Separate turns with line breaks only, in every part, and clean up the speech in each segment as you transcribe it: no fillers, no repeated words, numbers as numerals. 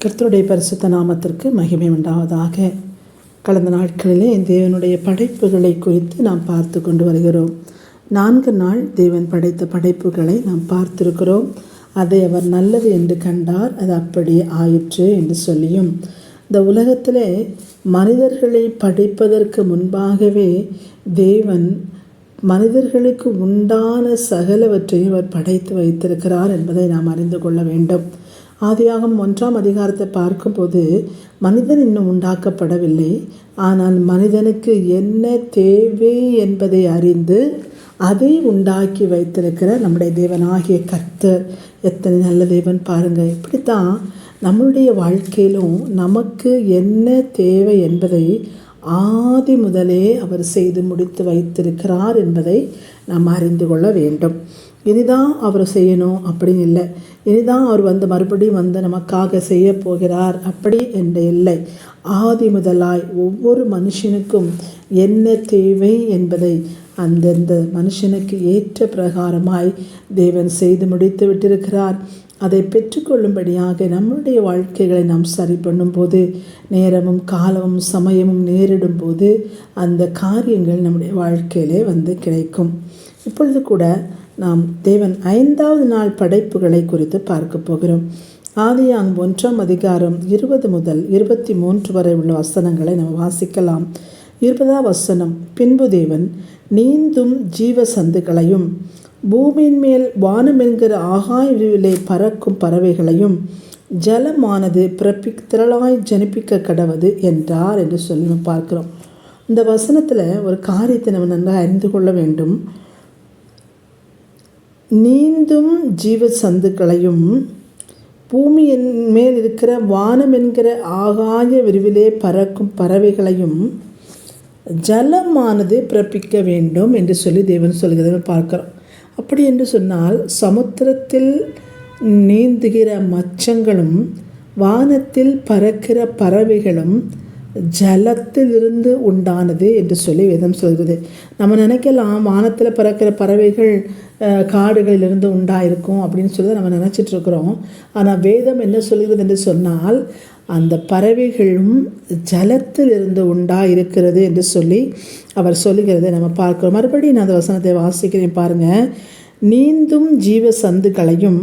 கர்த்தருடைய பரிசுத்த நாமத்திற்கு மகிமை உண்டாவதாக. கடந்த நாட்களிலே தேவனுடைய படைப்புகளை குறித்து நாம் பார்த்து கொண்டு வருகிறோம். 4 நாள் தேவன் படைத்த படைப்புகளை நாம் பார்த்திருக்கிறோம். அதை அவர் நல்லது என்று கண்டார், அது அப்படியே ஆயிற்று என்று சொல்லியும், இந்த உலகத்திலே மனிதர்களை படைப்பதற்கு முன்பாகவே தேவன் மனிதர்களுக்கு உண்டான சகலவற்றையும் அவர் படைத்து வைத்திருக்கிறார் என்பதை நாம் அறிந்து கொள்ள வேண்டும். ஆதியாகமம் 1ஆம் அதிகாரத்தை பார்க்கும்போது மனிதன் இன்னும் உண்டாக்கப்படவில்லை, ஆனால் மனிதனுக்கு என்ன தேவை என்பதை அறிந்து அதை உண்டாக்கி வைத்திருக்கிற நம்முடைய தேவனாகிய கர்த்தர் எத்தனை நல்ல தேவன் பாருங்கள். இப்படித்தான் நம்மளுடைய வாழ்க்கையிலும் நமக்கு என்ன தேவை என்பதை ஆதி முதலே அவர் செய்து முடித்து வைத்திருக்கிறார் என்பதை நாம் அறிந்து கொள்ள வேண்டும். இனிதான் அவர் செய்யணும் அப்படின்னு இல்லை, இனிதான் அவர் மறுபடியும் நமக்காக செய்ய போகிறார் அப்படி என்று இல்லை. ஆதி முதலாய் ஒவ்வொரு மனுஷனுக்கும் என்ன தேவை என்பதை அந்தந்த மனுஷனுக்கு ஏற்ற பிரகாரமாய் தேவன் செய்து முடித்து விட்டிருக்கிறார். அதை பெற்றுக்கொள்ளும்படியாக நம்முடைய வாழ்க்கைகளை நாம் சரி பண்ணும்போது, நேரமும் காலமும் சமயமும் நேரிடும் போது அந்த காரியங்கள் நம்முடைய வாழ்க்கையிலே கிடைக்கும். இப்பொழுது கூட நாம் தேவன் 5வது நாள் படைப்புகளை குறித்து பார்க்க போகிறோம். ஆதியாகமம் 1ஆம் அதிகாரம் 20 முதல் 23 வரை உள்ள வசனங்களை நாம் வாசிக்கலாம். 20ஆம் வசனம், பின்பு தேவன் நீந்தும் ஜீவ சந்துகளையும் பூமியின் மேல் வானம் என்கிற ஆகாய விரிவிலே பறக்கும் பறவைகளையும் ஜலமானது திரளாய் ஜனிப்பிக்க கடவது என்றார் என்று சொல்லி பார்க்கிறோம். இந்த வசனத்தில் ஒரு காரியத்தை நம்ம நன்றாக அறிந்து கொள்ள வேண்டும். நீந்தும் ஜீவ சந்துக்களையும் பூமியின் மேல் இருக்கிற வானம் என்கிற ஆகாய விரிவிலே பறக்கும் பறவைகளையும் ஜலமானது பிறப்பிக்க வேண்டும் என்று சொல்லி தேவன் சொல்கிறத பார்க்கிறோம். அப்படி என்று சொன்னால் சமுத்திரத்தில் நீந்துகிற மச்சங்களும் வானத்தில் பறக்கிற பறவைகளும் ஜலத்திலிருந்து உண்டானது என்று சொல்லி வேதம் சொல்கிறது. நம்ம நினைக்கலாம் வானத்தில் பறக்கிற பறவைகள் காடுகளிலிருந்து உண்டாயிருக்கும் அப்படின்னு சொல்லி நம்ம நினச்சிட்ருக்குறோம். ஆனால் வேதம் என்ன சொல்கிறது என்று சொன்னால் அந்த பறவைகளும் ஜலத்திலிருந்து உண்டாயிருக்கிறது என்று சொல்லி அவர் சொல்லுகிறதை நம்ம பார்க்கிறோம். மறுபடியும் நான் அந்த வசனத்தை வாசிக்கிறேன் பாருங்கள். நீந்தும் ஜீவ சந்துகளையும்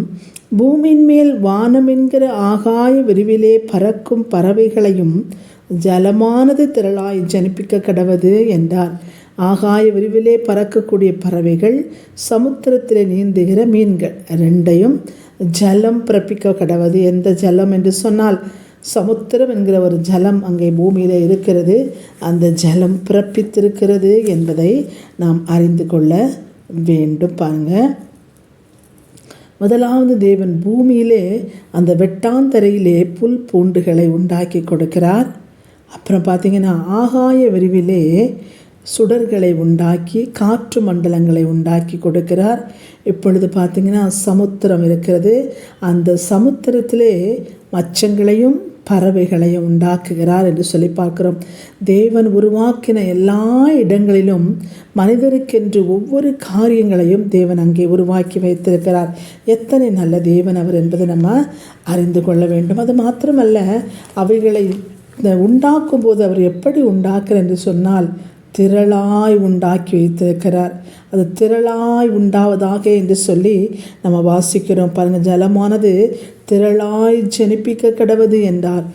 பூமியின் மேல் வானம் என்கிற ஆகாய விரிவிலே பறக்கும் பறவைகளையும் ஜலமானது திரளாய் ஜனிப்பிக்க கடவது என்றார். ஆகாய விரிவிலே பறக்கக்கூடிய பறவைகள், சமுத்திரத்திலே நீந்துகிற மீன்கள் ரெண்டையும் ஜலம் பிறப்பிக்க கடவது. எந்த ஜலம் என்று சொன்னால் சமுத்திரம் என்கிற ஒரு ஜலம் அங்கே பூமியில் இருக்கிறது. அந்த ஜலம் பிறப்பித்திருக்கிறது என்பதை நாம் அறிந்து கொள்ள வேண்டும். பாருங்க, முதலாவது தேவன் பூமியிலே அந்த வெட்டாந்தரையிலே புல் பூண்டுகளை உண்டாக்கி கொடுக்கிறார். அப்புறம் பார்த்திங்கன்னா ஆகாய விரிவிலே சுடர்களை உண்டாக்கி காற்று மண்டலங்களை உண்டாக்கி கொடுக்கிறார். இப்பொழுது பார்த்திங்கன்னா சமுத்திரம் இருக்கிறது. அந்த சமுத்திரத்திலே மச்சங்களையும் பறவைகளையும் உண்டாக்குகிறார் என்று சொல்லி பார்க்கிறோம். தேவன் உருவாக்கின எல்லா இடங்களிலும் மனிதருக்கென்று ஒவ்வொரு காரியங்களையும் தேவன் அங்கே உருவாக்கி வைத்திருக்கிறார். எத்தனை நல்ல தேவன் அவர் என்பதை நம்ம அறிந்து கொள்ள வேண்டும். அது மாத்திரமல்ல, அவைகளை உண்டாக்கும் போது அவர் எப்படி உண்டாக்குறார் என்று சொன்னால் திரளாய் உண்டாக்கி வைத்திருக்கிறார். அது திரளாய் உண்டாவதாக என்று சொல்லி நம்ம வாசிக்கிறோம். பாருங்கள், ஜலமானது திரளாய் ஜனிப்பிக்க கடவது என்றார்.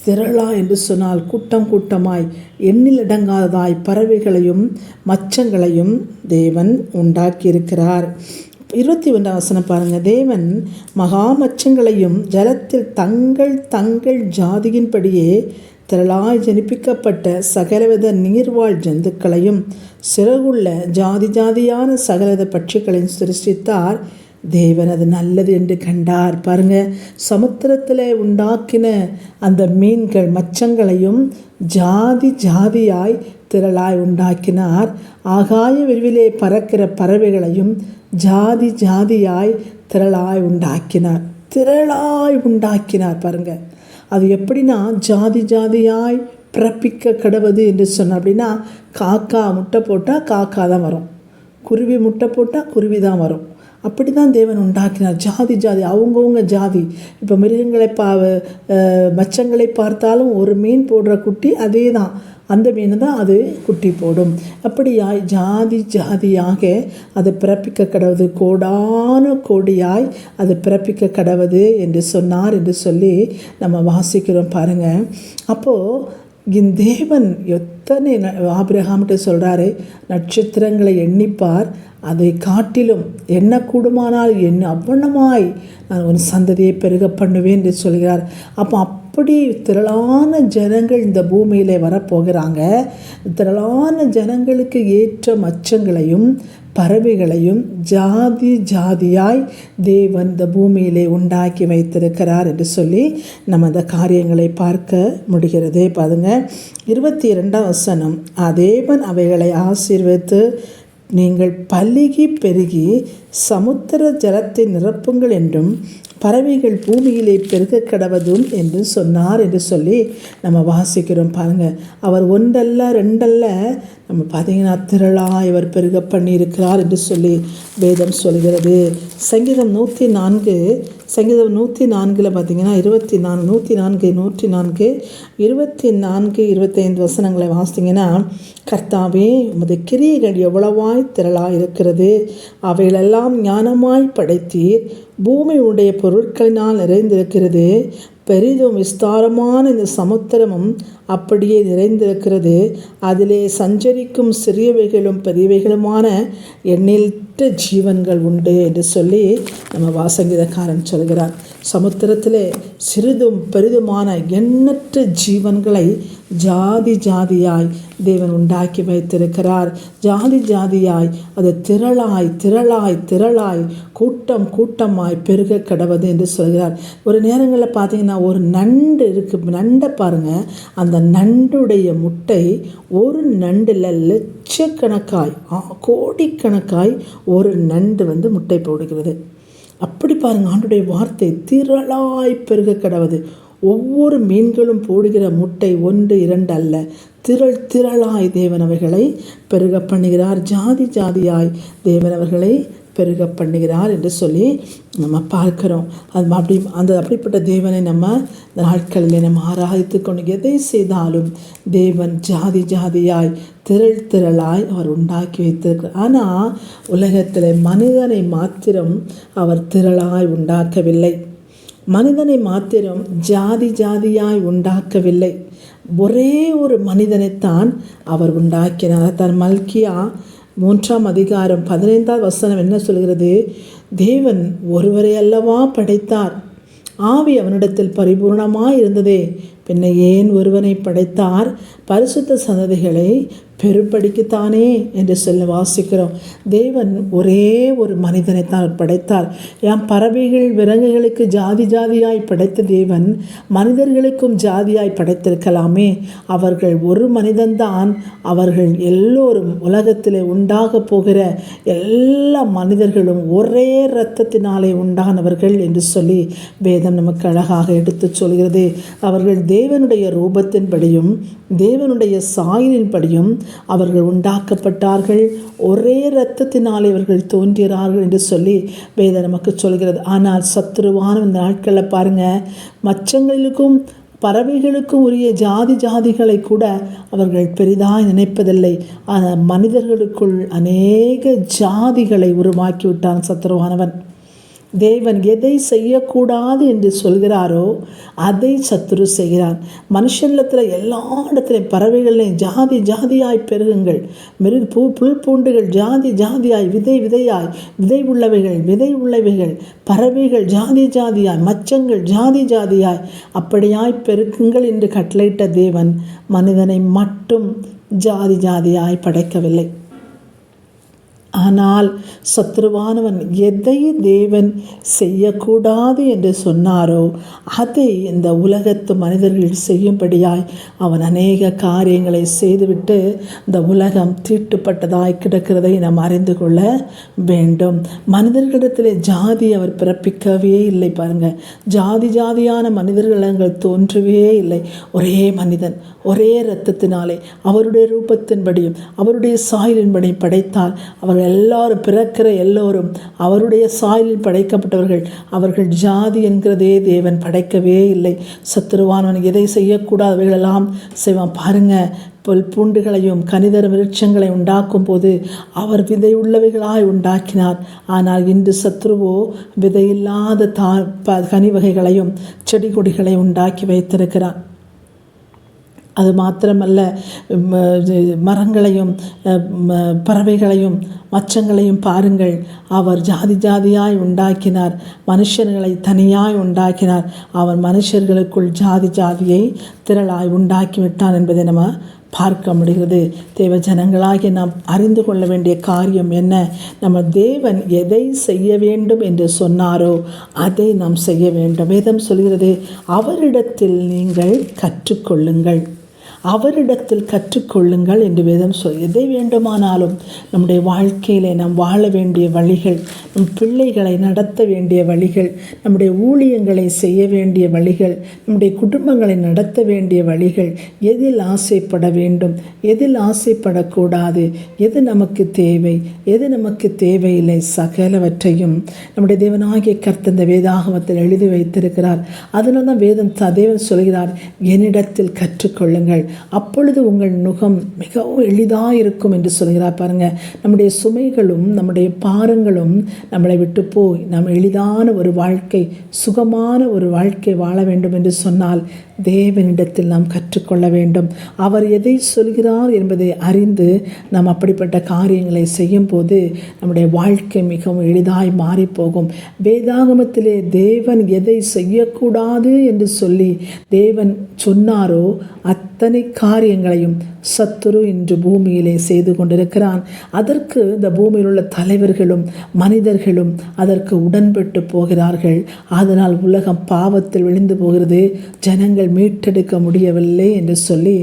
திரளா என்று சொன்னால் கூட்டம் கூட்டமாய் எண்ணிலடங்காததாய் பறவைகளையும் மச்சங்களையும் தேவன் உண்டாக்கியிருக்கிறார். 21ஆம் வசனம் பாருங்கள். தேவன் மகா மச்சங்களையும் ஜலத்தில் தங்கள் தங்கள் ஜாதியின்படியே திரளாய் ஜனிப்பிக்கப்பட்ட சகலவித நீர்வாழ் ஜந்துக்களையும் சிறகுள்ள ஜாதி ஜாதியான சகலவித பட்சிகளையும் சிருஷ்டித்தார். தேவன் அது நல்லது என்று கண்டார். பாருங்கள், சமுத்திரத்தில் உண்டாக்கின அந்த மீன்கள் மச்சங்களையும் ஜாதி ஜாதியாய் திரளாய் உண்டாக்கினார். ஆகாய விரிவிலே பறக்கிற பறவைகளையும் ஜாதி ஜாதியாய் திரளாய் உண்டாக்கினார். திரளாய் உண்டாக்கினார். பாருங்கள், அது எப்படின்னா ஜாதி ஜாதியாய் பிறப்பிக்க கடவது என்று சொன்ன அப்படின்னா, காக்கா முட்டை போட்டால் காக்கா தான் வரும், குருவி முட்டை போட்டால் குருவி தான் வரும். அப்படி தான் தேவன் உண்டாக்கினார். ஜாதி ஜாதி அவங்கவுங்க ஜாதி. இப்போ மிருகங்களை மச்சங்களை பார்த்தாலும் ஒரு மீன் போடுற குட்டி அதே தான், அந்த மீன் தான் அது குட்டி போடும். அப்படியாய் ஜாதி ஜாதியாக அதை பிறப்பிக்க கடவுது, கோடான கோடியாய் அது பிறப்பிக்க கடவுது என்று சொன்னார் என்று சொல்லி நம்ம வாசிக்கிறோம் பாருங்கள். அப்போது தேவன் எத்தனை ஆபிரகாம்கிட்ட சொல்கிறாரு, நட்சத்திரங்களை எண்ணிப்பார், அதை காட்டிலும் எண்ணக்கூடுமானால் அவ்வண்ணமாய் நான் உன் சந்ததியை பெருக பண்ணுவேன் என்று சொல்கிறார். அப்படி திரளான ஜனங்கள் இந்த பூமியிலே வரப்போகிறாங்க. திரளான ஜனங்களுக்கு ஏற்ற மச்சங்களையும் பறவைகளையும் ஜாதி ஜாதியாய் தேவன் இந்த பூமியிலே உண்டாக்கி வைத்திருக்கிறார் என்று சொல்லி நம்ம அந்த காரியங்களை பார்க்க முடிகிறது. பாருங்க 22ஆம் வசனம், தேவன் அவைகளை ஆசீர்வதித்து நீங்கள் பலுகி பெருகி சமுத்திர ஜலத்தை நிரப்புங்கள் என்றும் பறவைகள் பூமியிலே பெருக கடவதும் என்று சொன்னார் என்று சொல்லி நம்ம வாசிக்கிறோம் பாருங்கள். அவர் ஒன்றல்ல ரெண்டல்ல, நம்ம பார்த்திங்கன்னா திரளாக இவர் பெருக பண்ணியிருக்கிறார் என்று சொல்லி வேதம் சொல்கிறது. சங்கீதம் 104 பார்த்திங்கன்னா 104 25 வசனங்களை வாசிங்கன்னா, கர்த்தாவே உமது கிரியைகள் எவ்வளவாய் திரளாக இருக்கிறது, அவைகளெல்லாம் ஞானமாய் படைத்தீர், பூமியுடைய பொருட்களினால் நிறைந்திருக்கிறது, பெரிதும் விஸ்தாரமான இந்த சமுத்திரமும் அப்படியே நிறைந்திருக்கிறது, அதிலே சஞ்சரிக்கும் சிறியவைகளும் பெரியவைகளுமான எண்ணற்ற ஜீவன்கள் உண்டு என்று சொல்லி நம்ம வாசங்கீதக்காரன் சொல்கிறார். சமுத்திரத்திலே சிறிதும் பெரிதுமான எண்ணற்ற ஜீவன்களை ஜாதி ஜாதியாய் தேவன் உண்டாக்கி வைத்திருக்கிறார். ஜாதி ஜாதியாய் அது திரளாய் திரளாய் திரளாய் கூட்டம் கூட்டமாய் பெருக கடவது என்று சொல்கிறார். ஒரு நேரங்களில் பார்த்தீங்கன்னா ஒரு நண்டு இருக்குது, நண்டை பாருங்கள், அந்த நண்டுடைய முட்டை ஒரு நண்டில் லட்சக்கணக்காய் கோடிக்கணக்காய் ஒரு நண்டு முட்டை போடுகிறது. அப்படி பாருங்கள், ஆண்டுடைய வார்த்தை திரளாய் பெருக கடவது. ஒவ்வொரு மீன்களும் போடுகிற முட்டை 1 2 அல்ல, திரளாய் தேவன் அவைகளை பெருக பண்ணுகிறார். ஜாதி ஜாதியாய் தேவன் அவர்களை பெருக பண்ணுகிறார் என்று சொல்லி நம்ம பார்க்கிறோம். அப்படிப்பட்ட தேவனை நம்ம இந்த நாட்களில் நம்ம ஆராய்த்து கொண்டு எதை செய்தாலும் தேவன் ஜாதி ஜாதியாய் திரளாய் அவர் உண்டாக்கி வைத்திருக்கிறார். ஆனால் உலகத்தில் மனிதனை மாத்திரம் அவர் திரளாய் உண்டாக்கவில்லை, மனிதனை மாத்திரம் ஜாதி ஜாதியாய் உண்டாக்கவில்லை. ஒரே ஒரு மனிதனைத்தான் அவர் உண்டாக்கினார். தன் மல்கியா 3ஆம் அதிகாரம் 15ஆம் வசனம் என்ன சொல்கிறது? தேவன் ஒருவரை அல்லவா படைத்தார், ஆவி அவனிடத்தில் பரிபூர்ணமாய் இருந்ததே, பின்ன ஏன் ஒருவனை படைத்தார், பரிசுத்த சந்ததிகளை பெருப்படிக்குத்தானே என்று சொல்ல வாசிக்கிறோம். தேவன் ஒரே ஒரு மனிதனைத்தான் படைத்தார். பறவைகள் விலங்குகளுக்கு ஜாதி ஜாதியாய் படைத்த தேவன் மனிதர்களுக்கும் ஜாதியாய் படைத்திருக்கலாமே. அவர்கள் ஒரு மனிதன்தான், அவர்கள் எல்லோரும் உலகத்திலே உண்டாக போகிற எல்லா மனிதர்களும் ஒரே இரத்தத்தினாலே உண்டானவர்கள் என்று சொல்லி வேதம் நமக்கு அழகாக எடுத்து சொல்கிறது. அவர்கள் தேவனுடைய ரூபத்தின்படியும் தேவனுடைய சாயலின்படியும் அவர்கள் உண்டாக்கப்பட்டார்கள், ஒரே இரத்தத்தினாலே அவர்கள் தோன்றினார்கள் என்று சொல்லி வேதம் நமக்கு சொல்கிறது. ஆனால் சத்துருவான இந்த நாட்களில் பாருங்கள், மச்சங்களுக்கும் பறவைகளுக்கும் உரிய ஜாதிகளை கூட அவர்கள் பெரிதாய் நினைப்பதில்லை. ஆனால் மனிதர்களுக்குள் அநேக ஜாதிகளை உருவாக்கி விட்டான் சத்துருவானவன். தேவன் எதை செய்யக்கூடாது என்று சொல்கிறாரோ அதை சத்துரு செய்கிறான். மனுஷனிடத்தில் எல்லா இடத்துலையும் பறவைகளையும் ஜாதி ஜாதியாய் பெருகுங்கள், புல் பூண்டுகள் ஜாதி ஜாதியாய், விதையாய், விதை உள்ளவைகள் பறவைகள் ஜாதி ஜாதியாய், மச்சங்கள் ஜாதி ஜாதியாய் அப்படியாய் பெருக்குங்கள் என்று கட்டளையிட்ட தேவன் மனிதனை மட்டும் ஜாதி ஜாதியாய் படைக்கவில்லை. ஆனால் சத்ருவானவன் எதை தேவன் செய்யக்கூடாது என்று சொன்னாரோ அதை இந்த உலகத்து மனிதர்கள் செய்யும்படியாய் அவன் அநேக காரியங்களை செய்துவிட்டு இந்த உலகம் தீட்டுப்பட்டதாய் கிடக்கிறதை நாம் அறிந்து கொள்ள வேண்டும். மனிதர்களிடத்திலே ஜாதி அவர் பிறப்பிக்கவே இல்லை. பாருங்கள், ஜாதி ஜாதியான மனிதர்கள் தோன்றவே இல்லை. ஒரே மனிதன் ஒரே இரத்தத்தினாலே அவருடைய ரூபத்தின்படியும் அவருடைய சாயலின்படியும் படைத்தால் அவர்கள் எல்லாரும் பிறக்கிற எல்லோரும் அவருடைய சாயலில் படைக்கப்பட்டவர்கள். அவர்கள் ஜாதி என்கிறதே தேவன் படைக்கவே இல்லை. சத்துருவானவன் எதை செய்யக்கூடாதவைகளெல்லாம் செய்வான். பாருங்கள், பூண்டுகளையும் கனிதர விருட்சங்களை உண்டாக்கும் போது அவர் விதையுள்ளவைகளாய் உண்டாக்கினார். ஆனால் இன்று சத்ருவோ விதையில்லாத கனி வகைகளையும் செடி கொடிகளை உண்டாக்கி வைத்திருக்கிறார். அது மாத்திரமல்ல, மரங்களையும் பறவைகளையும் மச்சங்களையும் பாருங்கள். அவர் ஜாதி ஜாதியாய் உண்டாக்கினார், மனுஷர்களை தனியாய் உண்டாக்கினார். அவர் மனுஷர்களுக்குள் ஜாதி ஜாதியை திரளாய் உண்டாக்கிவிட்டான் என்பதை நம்ம பார்க்க முடிகிறது. தேவ ஜனங்களாகிய நாம் அறிந்து கொள்ள வேண்டிய காரியம் என்ன? நம்ம தேவன் எதை செய்ய வேண்டும் என்று சொன்னாரோ அதை நாம் செய்ய வேண்டும். வேதம் சொல்கிறது, அவரிடத்தில் நீங்கள் கற்றுக்கொள்ளுங்கள், அவரிடத்தில் கற்றுக்கொள்ளுங்கள் என்று வேதம் எதை வேண்டுமானாலும் நம்முடைய வாழ்க்கையிலே நாம் வாழ வேண்டிய வழிகள், நம் பிள்ளைகளை நடத்த வேண்டிய வழிகள், நம்முடைய ஊழியங்களை செய்ய வேண்டிய வழிகள், நம்முடைய குடும்பங்களை நடத்த வேண்டிய வழிகள், எதில் ஆசைப்பட வேண்டும், எதில் ஆசைப்படக்கூடாது, எது நமக்கு தேவை, எது நமக்கு தேவையில்லை, சகலவற்றையும் நம்முடைய தேவனாகிய கர்த்தர் இந்த வேதாகமத்தில் எழுதி வைத்திருக்கிறார். அதனால தான் தேவன் சொல்கிறார், என்னிடத்தில் கற்றுக்கொள்ளுங்கள், அப்பொழுது உங்கள் நுகம் மிகவும் எளிதாக இருக்கும் என்று சொல்கிறார். பாருங்கள், நம்முடைய சுமைகளும் நம்முடைய பாரங்களும் நம்மளை விட்டு போய் நாம் எளிதான ஒரு வாழ்க்கை, சுகமான ஒரு வாழ்க்கை வாழ வேண்டும் என்று சொன்னால் தேவனிடத்தில் நாம் கற்றுக்கொள்ள வேண்டும். அவர் எதை சொல்கிறார் என்பதை அறிந்து நாம் அப்படிப்பட்ட காரியங்களை செய்யும் போது நம்முடைய வாழ்க்கை மிகவும் எளிதாய் மாறிப்போகும். வேதாகமத்திலே தேவன் எதை செய்யக்கூடாது என்று சொல்லி தேவன் சொன்னாரோ அத்தனை காரியங்களையும் சத்துரு இன்று பூமியிலே செய்து கொண்டிருக்கிறான். அதற்கு இந்த பூமியில் உள்ள தலைவர்களும் மனிதர்களும் அதற்கு உடன்பட்டு போகிறார்கள். அதனால் உலகம் பாவத்தில் விழுந்து போகிறது, ஜனங்கள் மீட்டெடுக்க முடியவில்லை என்று சொல்லி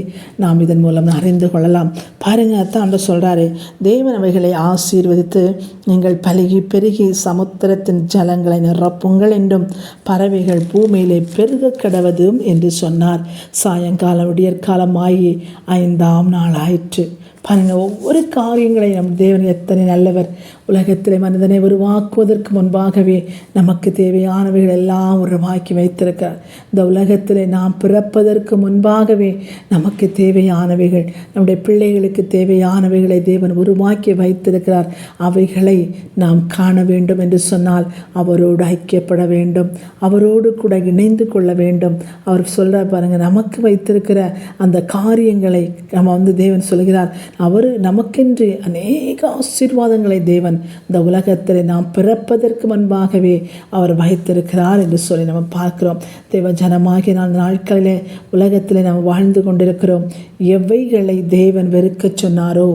நாம் இதன் மூலம் அறிந்து கொள்ளலாம். பாருங்க, அதான் சொல்கிறாரு, தேவன் அவைகளை ஆசீர்வதித்து நீங்கள் பலுகி பெருகி சமுத்திரத்தின் ஜலங்களை நிரப்புங்கள் என்றும் பறவைகள் பூமியிலே பெருக கடவதும் என்று சொன்னார். சாயங்காலம் விடியற்காலம் ஆகி 5ஆம் நாள் ஆயிற்று. பாருங்கள், ஒவ்வொரு காரியங்களை நம் தேவன் எத்தனை நல்லவர். உலகத்திலே மனிதனை உருவாக்குவதற்கு முன்பாகவே நமக்கு தேவையானவைகள் எல்லாம் உருவாக்கி வைத்திருக்கிறார். இந்த உலகத்திலே நாம் பிறப்பதற்கு முன்பாகவே நமக்கு தேவையானவைகள், நம்முடைய பிள்ளைகளுக்கு தேவையானவைகளை தேவன் உருவாக்கி வைத்திருக்கிறார். அவைகளை நாம் காண வேண்டும் என்று சொன்னால் அவரோடு ஐக்கியப்பட வேண்டும், அவரோடு கூட இணைந்து கொள்ள வேண்டும். அவர் சொல்கிறார் பாருங்கள், நமக்கு வைத்திருக்கிற அந்த காரியங்களை நம்ம தேவன் சொல்கிறார், அவர் நமக்கென்று அநேக ஆசீர்வாதங்களை தேவன் இந்த உலகத்தில் நாம் பிறப்பதற்கு முன்பாகவே அவர் வைத்திருக்கிறார் என்று சொல்லி நம்ம பார்க்கிறோம். தேவ ஜனமாகிய நாட்களிலே உலகத்தில் நாம் வாழ்ந்து கொண்டிருக்கிறோம். எவைகளை தேவன் வெறுக்க சொன்னாரோ,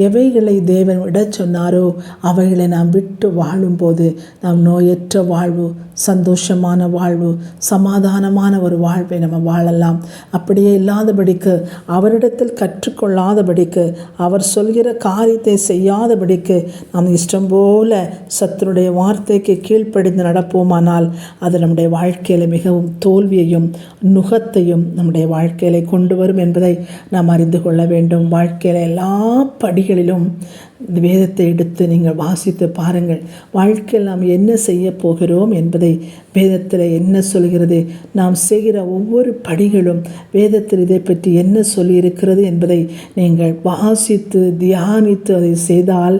எவைகளை தேவன் விட சொன்னாரோ அவைகளை நாம் விட்டு வாழும்போது நாம் நோயற்ற வாழ்வு, சந்தோஷமான வாழ்வு, சமாதானமான ஒரு வாழ்வை நம்ம வாழலாம். அப்படியே இல்லாதபடிக்கு, அவரிடத்தில் கற்றுக்கொள்ளாதபடிக்கு, அவர் சொல்கிற காரியத்தை செய்யாதபடிக்கு நாம் இஷ்டம் போல சத்துருடைய வார்த்தைக்கு கீழ்ப்படிந்து நடப்போமானால் அது நம்முடைய வாழ்க்கையில் மிகவும் தோல்வியையும் நுகத்தையும் நம்முடைய வாழ்க்கையில கொண்டு வரும் என்பதை நாம் அறிந்து கொள்ள வேண்டும். வாழ்க்கையில் எல்லா படிகளிலும் இந்த வேதத்தை எடுத்து நீங்கள் வாசித்து பாருங்கள். வாழ்க்கையில் நாம் என்ன செய்ய போகிறோம் என்பதை வேதத்தில் என்ன சொல்கிறது, நாம் செய்கிற ஒவ்வொரு படிகளும் வேதத்தில் இதை பற்றி என்ன சொல்லியிருக்கிறது என்பதை நீங்கள் வாசித்து தியானித்து அதை செய்தால்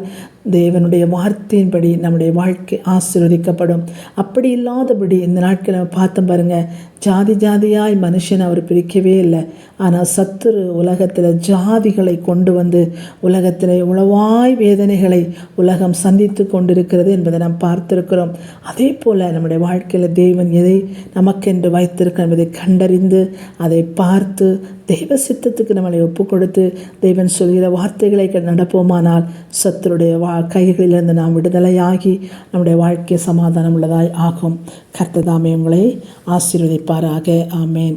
தேவனுடைய வார்த்தையின்படி நம்முடைய வாழ்க்கை ஆசீர்வதிக்கப்படும். அப்படி இல்லாதபடி இந்த நாட்கள் நம்ம பார்த்தோம் பாருங்கள், ஜாதி ஜாதியாய் மனுஷன் அவர் பிரிக்கவே இல்லை. ஆனால் சத்துரு உலகத்தில் ஜாதிகளை கொண்டு வந்து உலகத்தில் எவ்வளவாய் வேதனைகளை உலகம் சந்தித்து கொண்டிருக்கிறது என்பதை நாம் பார்த்திருக்கிறோம். அதே போல் நம்முடைய வாழ்க்கையில் தேவன் எதை நமக்கென்று வைத்திருக்க என்பதை கண்டறிந்து அதை பார்த்து தெய்வ சித்தத்துக்கு நம்மளை ஒப்பு கொடுத்து தேவன் சொல்கிற வார்த்தைகளை நடப்போமானால் சத்துருடைய கைகளிலிருந்து நாம் விடுதலையாகி நம்முடைய வாழ்க்கை சமாதானம் உள்ளதாய் ஆகும். கர்த்தர் தாமே உங்களை ஆசீர்வதிப்பாராக. ஆமேன்.